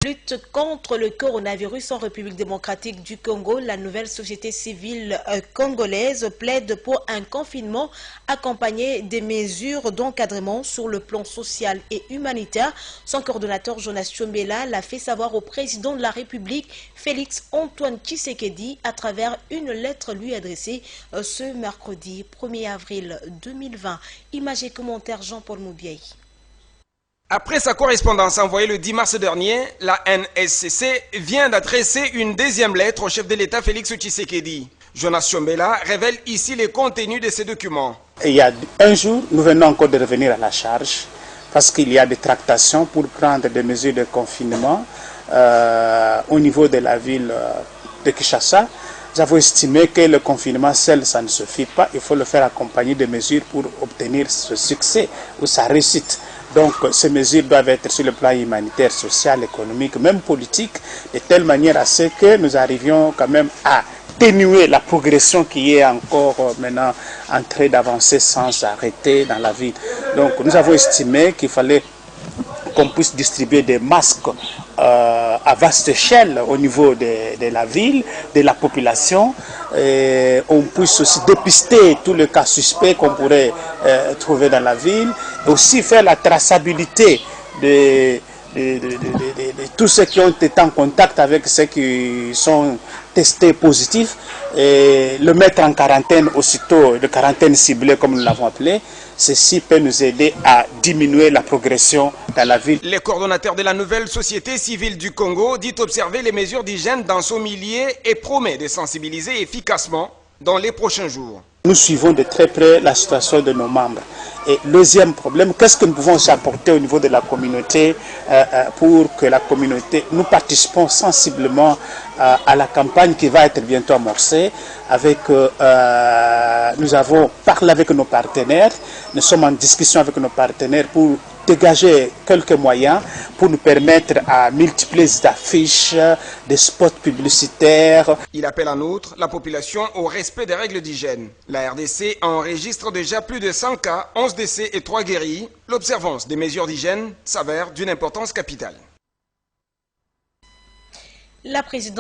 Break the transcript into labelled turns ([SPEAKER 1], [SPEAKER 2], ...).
[SPEAKER 1] Lutte contre le coronavirus en République démocratique du Congo, la nouvelle société civile congolaise plaide pour un confinement accompagné des mesures d'encadrement sur le plan social et humanitaire. Son coordonnateur Jonas Tchombela l'a fait savoir au président de la République, Félix Antoine Tshisekedi, à travers une lettre lui adressée ce mercredi 1er avril 2020. Images et commentaires Jean-Paul Moubiaï.
[SPEAKER 2] Après sa correspondance envoyée le 10 mars dernier, la NSCC vient d'adresser une deuxième lettre au chef de l'État Félix Tshisekedi. Jonas Tchombela révèle ici les contenus de ces documents.
[SPEAKER 3] Il y a un jour, nous venons encore de revenir à la charge parce qu'il y a des tractations pour prendre des mesures de confinement au niveau de la ville de Kinshasa. Nous avons estimé que le confinement seul, ça ne suffit pas. Il faut le faire accompagner de mesures pour obtenir ce succès ou sa réussite. Donc, ces mesures doivent être sur le plan humanitaire, social, économique, même politique, de telle manière à ce que nous arrivions quand même à atténuer la progression qui est encore maintenant en train d'avancer sans arrêter dans la ville. Donc, nous avons estimé qu'il fallait qu'on puisse distribuer des masques à vaste échelle au niveau de la ville, de la population. Et on puisse aussi dépister tous les cas suspects qu'on pourrait trouver dans la ville. Et aussi faire la traçabilité de tous ceux qui ont été en contact avec ceux qui sont testés positifs et le mettre en quarantaine aussitôt, de quarantaine ciblée comme nous l'avons appelé. Ceci peut nous aider à diminuer la progression dans la ville.
[SPEAKER 2] Le coordonnateur de la nouvelle société civile du Congo dit observer les mesures d'hygiène dans son milieu et promet de sensibiliser efficacement dans les prochains jours.
[SPEAKER 3] Nous suivons de très près la situation de nos membres. Et le deuxième problème, qu'est-ce que nous pouvons apporter au niveau de la communauté pour que la communauté, nous participons sensiblement à la campagne qui va être bientôt amorcée. Nous avons parlé avec nos partenaires, nous sommes en discussion avec nos partenaires pour dégager quelques moyens pour nous permettre à multiplier des affiches, des spots publicitaires.
[SPEAKER 2] Il appelle en outre la population au respect des règles d'hygiène. La RDC enregistre déjà plus de 100 cas, 11 décès et 3 guéris. L'observance des mesures d'hygiène s'avère d'une importance capitale.
[SPEAKER 1] La présidente